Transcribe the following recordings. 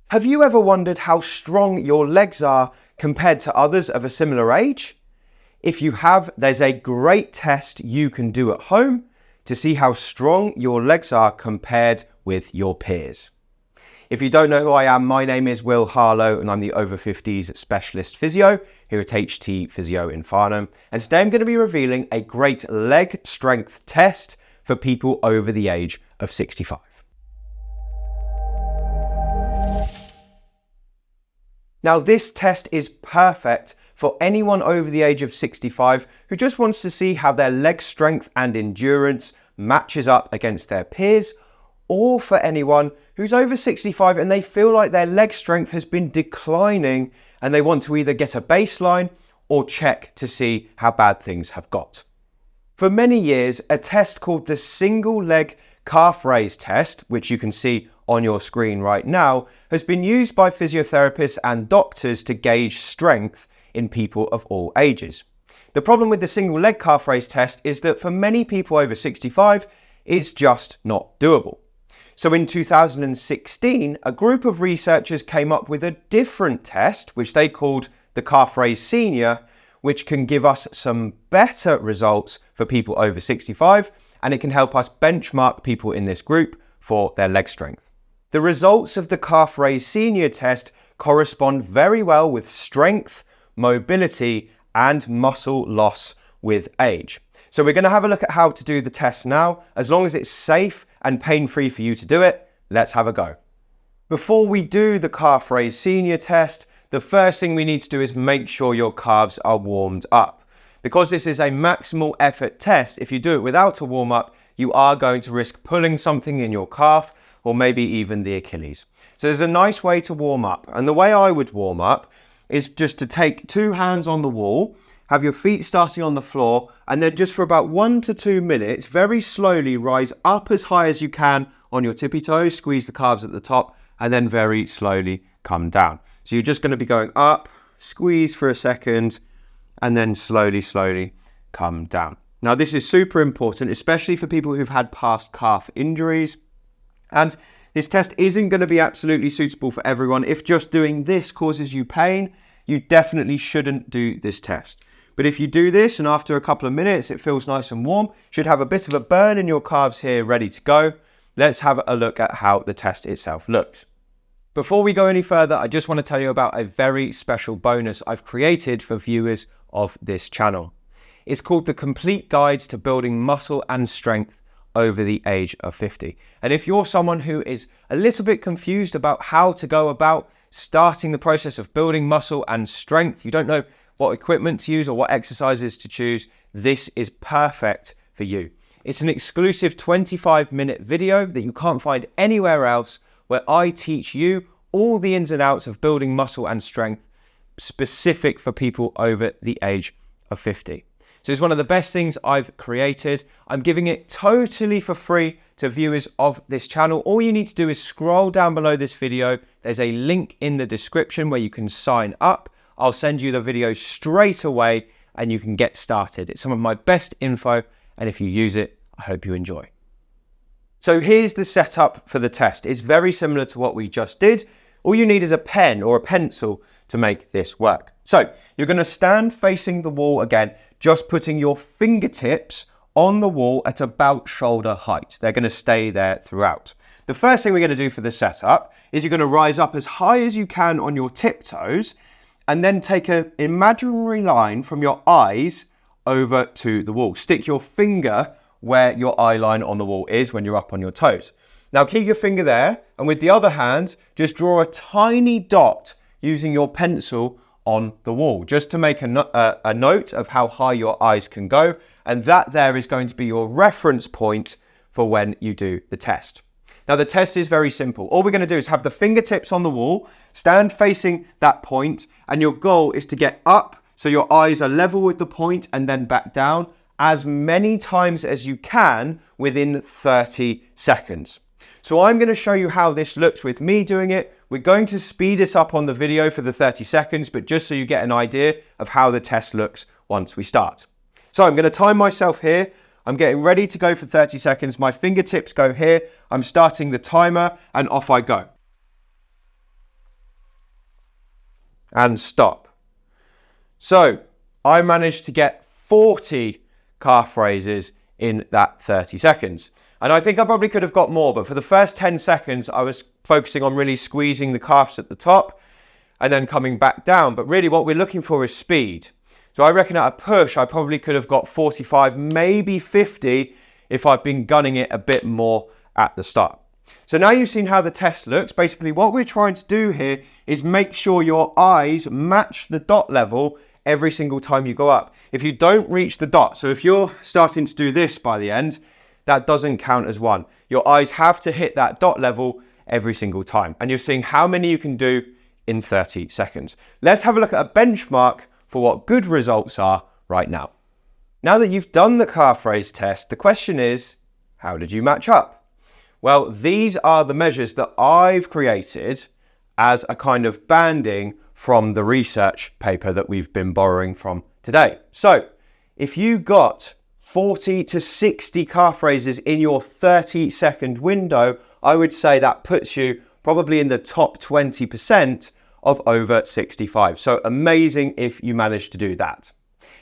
Have you ever wondered how strong your legs are compared to others of a similar age? If you have, there's a great test you can do at home to see how strong your legs are compared with your peers. If you don't know who I am, my name is Will Harlow and I'm the Over-Fifties specialist physio here at HT Physio in Farnham. And today I'm going to be revealing a great leg strength test for people over the age of 65. Now, this test is perfect for anyone over the age of 65 who just wants to see how their leg strength and endurance matches up against their peers, or for anyone who's over 65 and they feel like their leg strength has been declining and they want to either get a baseline or check to see how bad things have got. For many years, a test called the single leg calf raise test, which you can see on your screen right now, has been used by physiotherapists and doctors to gauge strength in people of all ages. The problem with the single leg calf raise test is that for many people over 65, it's just not doable. So in 2016, a group of researchers came up with a different test, which they called the calf raise senior, which can give us some better results for people over 65, and it can help us benchmark people in this group for their leg strength. The results of the calf raise senior test correspond very well with strength, mobility, and muscle loss with age. So we're going to have a look at how to do the test now. As long as it's safe and pain-free for you to do it, let's have a go. Before we do the calf raise senior test, the first thing we need to do is make sure your calves are warmed up. Because this is a maximal effort test, if you do it without a warm-up, you are going to risk pulling something in your calf or maybe even the Achilles. So there's a nice way to warm up. And the way I would warm up is just to take two hands on the wall, have your feet starting on the floor, and then just for about 1 to 2 minutes, very slowly rise up as high as you can on your tippy toes, squeeze the calves at the top, and then very slowly come down. So you're just going to be going up, squeeze for a second, and then slowly come down. Now, this is super important, especially for people who've had past calf injuries. And this test isn't going to be absolutely suitable for everyone. If just doing this causes you pain, you definitely shouldn't do this test. But if you do this and after a couple of minutes it feels nice and warm, should have a bit of a burn in your calves here ready to go, let's have a look at how the test itself looks. Before we go any further, I just want to tell you about a very special bonus I've created for viewers of this channel. It's called the Complete Guides to Building Muscle and Strength over the age of 50. And if you're someone who is a little bit confused about how to go about starting the process of building muscle and strength, you don't know what equipment to use or what exercises to choose, this is perfect for you. It's an exclusive 25-minute video that you can't find anywhere else, where I teach you all the ins and outs of building muscle and strength specific for people over the age of 50. So it's one of the best things I've created. I'm giving it totally for free to viewers of this channel. All you need to do is scroll down below this video. There's a link in the description where you can sign up. I'll send you the video straight away and you can get started. It's some of my best info, and if you use it, I hope you enjoy. So here's the setup for the test. It's very similar to what we just did. All you need is a pen or a pencil to make this work. So you're going to stand facing the wall again, just putting your fingertips on the wall at about shoulder height. They're going to stay there throughout. The first thing we're going to do for the setup is you're going to rise up as high as you can on your tiptoes and then take an imaginary line from your eyes over to the wall. Stick your finger where your eye line on the wall is when you're up on your toes. Now keep your finger there, and with the other hand, just draw a tiny dot using your pencil on the wall, just to make a note of how high your eyes can go, and that there is going to be your reference point for when you do the test. Now the test is very simple. All we're going to do is have the fingertips on the wall, stand facing that point, and your goal is to get up so your eyes are level with the point and then back down as many times as you can within 30 seconds. So I'm going to show you how this looks with me doing it. We're going to speed it up on the video for the 30 seconds, but just so you get an idea of how the test looks once we start. So I'm going to time myself here. I'm getting ready to go for 30 seconds. My fingertips go here. I'm starting the timer and off I go. and stop. So I managed to get 40 calf raises in that 30 seconds. And I think I probably could have got more, but for the first 10 seconds, I was focusing on really squeezing the calves at the top and then coming back down. But really what we're looking for is speed. So I reckon at a push, I probably could have got 45, maybe 50 if I'd been gunning it a bit more at the start. So now you've seen how the test looks. Basically what we're trying to do here is make sure your eyes match the dot level every single time you go up. If you don't reach the dot, so if you're starting to do this by the end, that doesn't count as one. Your eyes have to hit that dot level every single time. And you're seeing how many you can do in 30 seconds. Let's have a look at a benchmark for what good results are right now. Now that you've done the calf raise test, the question is, how did you match up? Well, these are the measures that I've created as a kind of banding from the research paper that we've been borrowing from today. So if you got 40 to 60 calf raises in your 30-second window, I would say that puts you probably in the top 20% of over 65. So amazing if you managed to do that.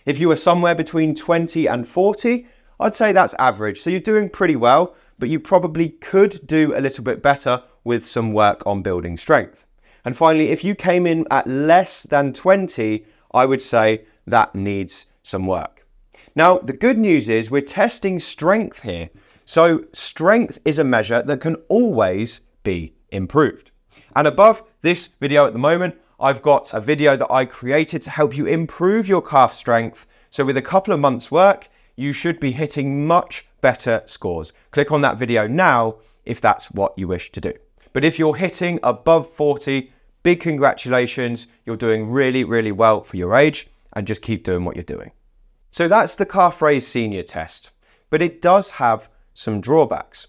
If you were somewhere between 20 and 40, I'd say that's average. So you're doing pretty well, but you probably could do a little bit better with some work on building strength. And finally, if you came in at less than 20, I would say that needs some work. Now, the good news is we're testing strength here. So strength is a measure that can always be improved. And above this video at the moment, I've got a video that I created to help you improve your calf strength. So with a couple of months work, you should be hitting much better scores. Click on that video now if that's what you wish to do. But if you're hitting above 40, big congratulations. You're doing really, really well for your age, and just keep doing what you're doing. So that's the calf raise senior test, but it does have some drawbacks.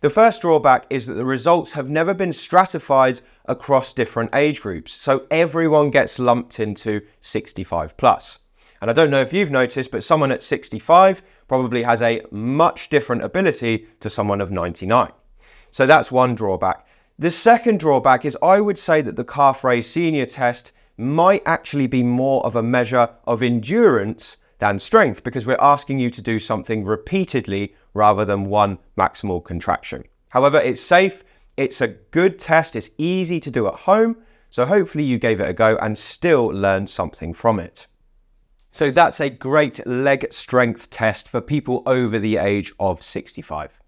The first drawback is that the results have never been stratified across different age groups. So everyone gets lumped into 65 plus. And I don't know if you've noticed, but someone at 65 probably has a much different ability to someone of 99. So that's one drawback. The second drawback is I would say that the calf raise senior test might actually be more of a measure of endurance than strength, because we're asking you to do something repeatedly rather than one maximal contraction. However, it's safe, it's a good test, it's easy to do at home, so hopefully you gave it a go and still learned something from it. So that's a great leg strength test for people over the age of 65.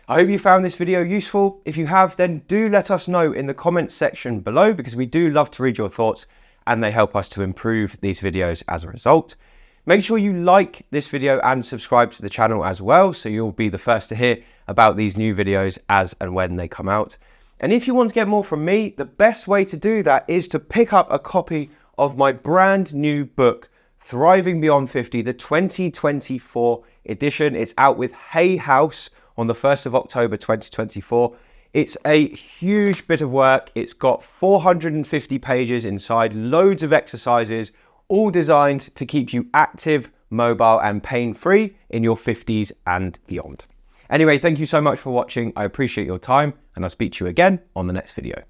I hope you found this video useful. If you have, then do let us know in the comments section below, because we do love to read your thoughts and they help us to improve these videos as a result. Make sure you like this video and subscribe to the channel as well, so you'll be the first to hear about these new videos as and when they come out. And if you want to get more from me, the best way to do that is to pick up a copy of my brand new book, Thriving Beyond 50, the 2024 edition. It's out with Hay House on the 1st of October 2024. It's a huge bit of work. It's got 450 pages inside, loads of exercises, all designed to keep you active, mobile, and pain-free in your 50s and beyond. Anyway, thank you so much for watching. I appreciate your time, and I'll speak to you again on the next video.